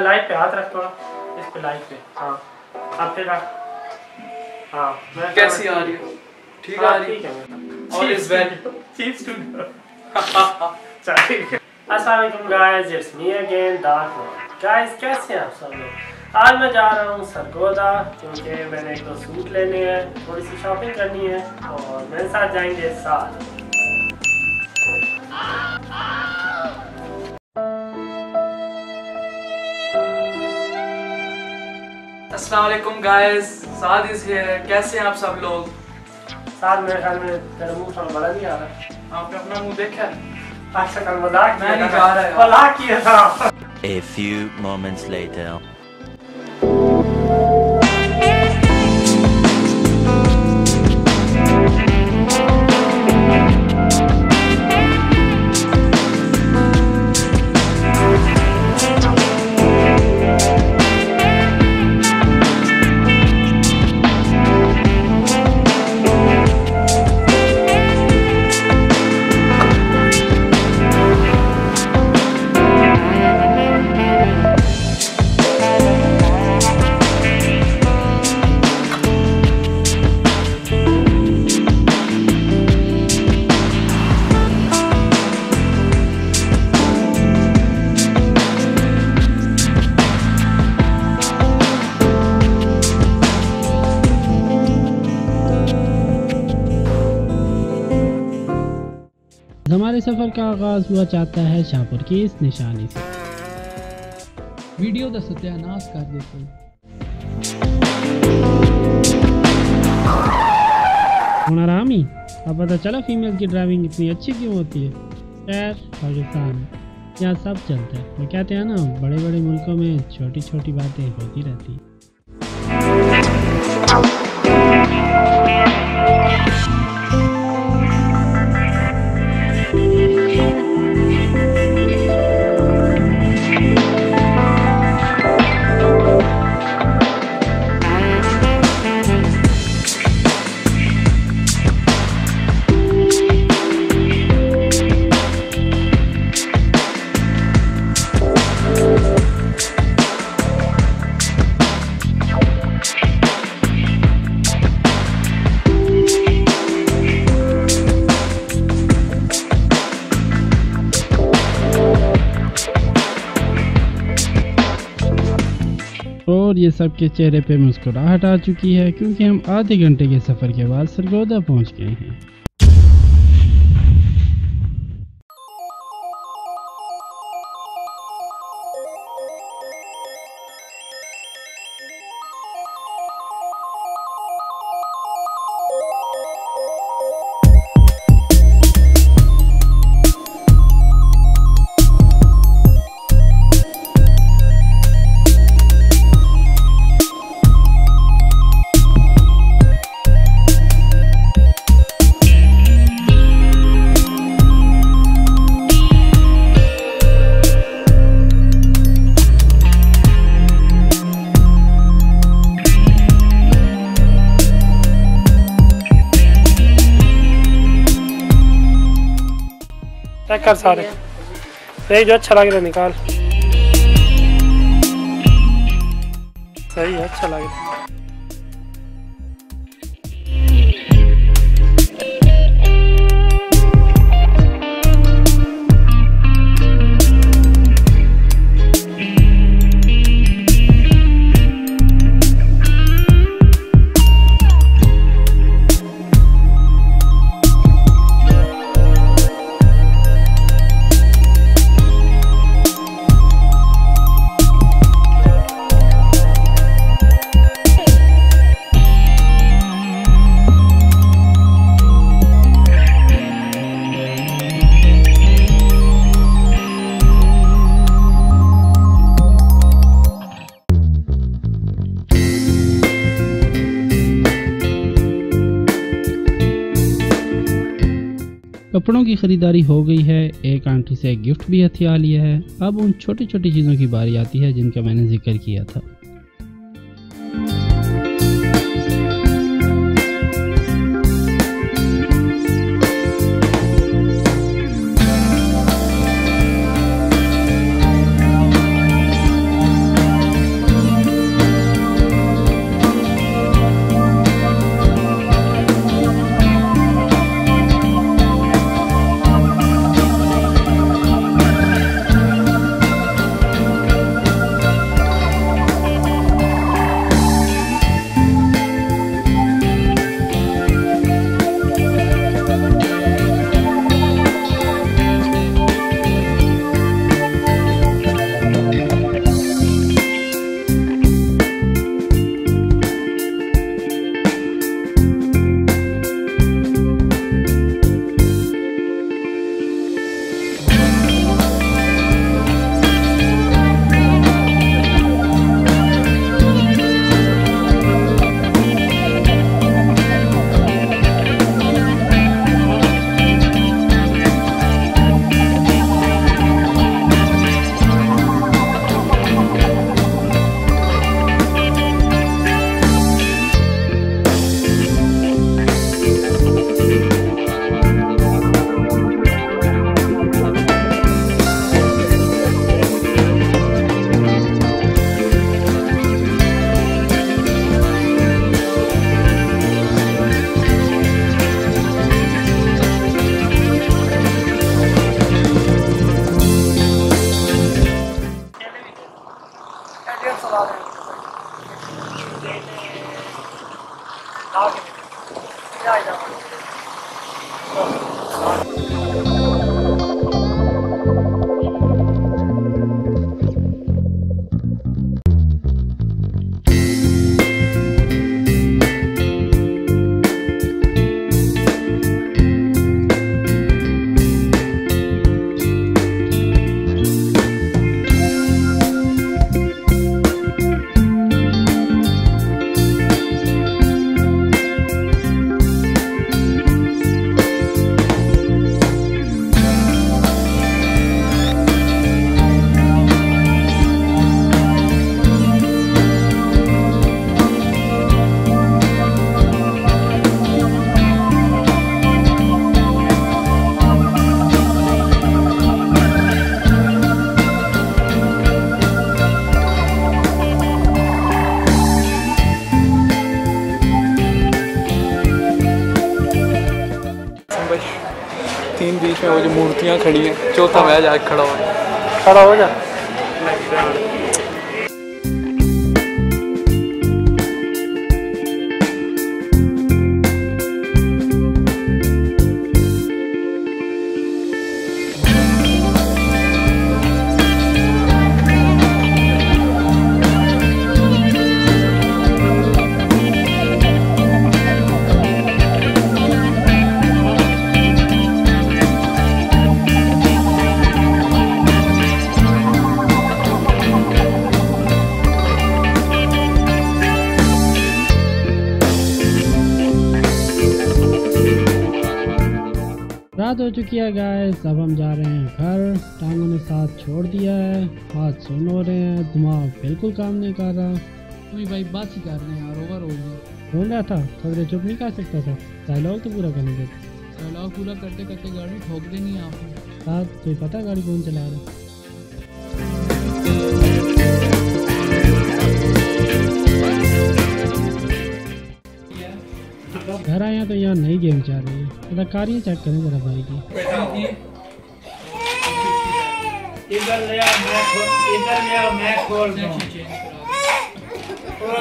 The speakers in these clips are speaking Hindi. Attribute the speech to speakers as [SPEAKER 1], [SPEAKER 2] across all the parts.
[SPEAKER 1] लाइट पे हाथ रख थोड़ा, इस पे लाइट पे। हाँ अब फिर रख। हाँ
[SPEAKER 2] कैसी आ रही है? ठीक आ रही है। और इस वेल
[SPEAKER 1] चीज टू चल ठीक है। अस्सलाम वालेकुम guys, it's me again dark world. Guys कैसे हैं आप सब लोग? आज मैं जा रहा हूँ सरगोधा क्योंकि मैंने एक दो सूट लेने हैं, थोड़ी सी शॉपिंग करनी है और मेरे साथ जाएंगे साथ।
[SPEAKER 2] अस्सलाम वालेकुम गाइस, साद इज हियर। कैसे हैं आप सब लोग?
[SPEAKER 1] साथ मेरे ख्याल में तेरा मुंह थोड़ा बड़ा नहीं आ रहा।
[SPEAKER 2] आपने अपना मुंह देखा है?
[SPEAKER 1] आज कल मजाक
[SPEAKER 2] मैं नहीं जा रहा है।
[SPEAKER 1] मजाक किया था।
[SPEAKER 3] A few moments later.
[SPEAKER 4] हमारे सफ़र का आगाज़ हुआ चाहता है शाहपुर की इस निशानी से।
[SPEAKER 5] वीडियो का सत्यानाश कर देते
[SPEAKER 4] हूँ आरामी। अब पता चला फीमेल की ड्राइविंग इतनी अच्छी क्यों होती है। खैर पाकिस्तान यहाँ सब चलता है, वो कहते हैं ना बड़े बड़े मुल्कों में छोटी छोटी बातें होती रहती हैं। और ये सबके चेहरे पे मुस्कुराहट आ चुकी है क्योंकि हम आधे घंटे के सफ़र के बाद सरगोधा पहुंच गए हैं।
[SPEAKER 1] चेक कर सारे, सही जो अच्छा लग रहा है निकाल। सही है, अच्छा लग रहा है।
[SPEAKER 4] कपड़ों की खरीदारी हो गई है, एक आंटी से गिफ्ट भी हथिया लिया है। अब उन छोटी छोटी चीज़ों की बारी आती है जिनका मैंने जिक्र किया था।
[SPEAKER 2] तीन बीच में वो जो मूर्तियाँ खड़ी हैं, चौथा मैं जाके
[SPEAKER 1] खड़ा हो जा।
[SPEAKER 4] रात हो चुकी है गाइस, अब हम जा रहे हैं घर। टांगों ने साथ छोड़ दिया है, हाथ सुन हो रहे हैं, दिमाग बिल्कुल काम नहीं कर रहा।
[SPEAKER 5] अभी भाई बात ही कर रहे हैं यार, ओवर हो गया।
[SPEAKER 4] रोन रहा था, थोड़ी देर चुप नहीं कर सकता था। डायलॉग तो पूरा करने दे।
[SPEAKER 5] डायलॉग पूरा करते करते गाड़ी ठोक देनी है आपने।
[SPEAKER 4] साथ तुझे पता है गाड़ी कौन चला रहा है? घर आए हैं तो यहाँ नई गेम चल रही है। जरा कारियाँ चेक करें जरा भाई की।
[SPEAKER 1] इधर ले आ, मैं खोल दूं।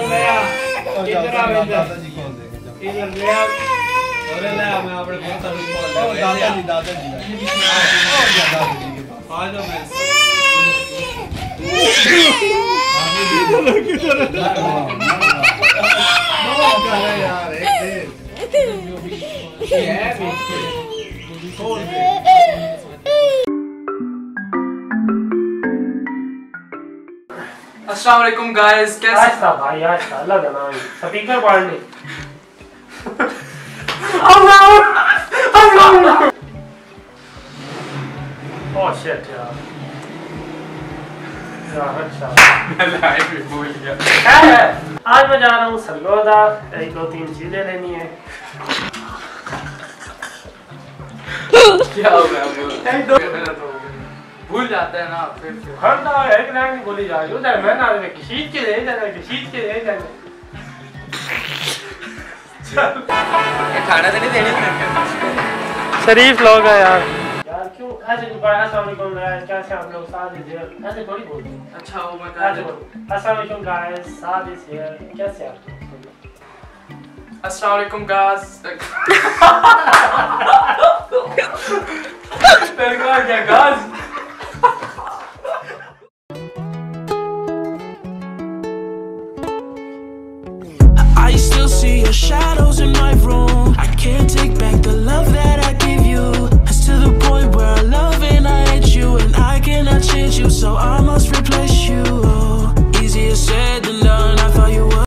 [SPEAKER 1] ले आ, इधर आ, इधर ले आ।
[SPEAKER 2] अरे ले आ, मैं अपने पोता को खोल दे। दादाजी आ जाओ। मैं यार अस्सलाम वालेकुम गाइस, कैसे
[SPEAKER 1] भाई अलग है ना, स्पीकर बढ़ने
[SPEAKER 2] लाइव भी भूल गया।
[SPEAKER 1] आज मैं जा रहा हूँ सरगोधा, 1-2-3 चीजें लेनी है।
[SPEAKER 2] क्या हो गया? भूल जाते हैं ना फिर
[SPEAKER 1] हर ना एक ना नहीं बोली जा रही उधर मैं ना किसी के ले जाना
[SPEAKER 2] खाना तो नहीं देने
[SPEAKER 1] शरीफ लोग है यार क्यों ऐसे अस्सलाम वालेकुम गाइस, कैसे आप लोग? साथ इज हियर, ऐसे थोड़ी बोलते हैं।
[SPEAKER 2] अच्छा हो मैं कह दूं
[SPEAKER 1] अस्सलाम वालेकुम गाइस, साथ इज हियर, कैसे आप लोग?
[SPEAKER 2] अस्सलाम वालेकुम गाइस। तेरे को क्या गाइस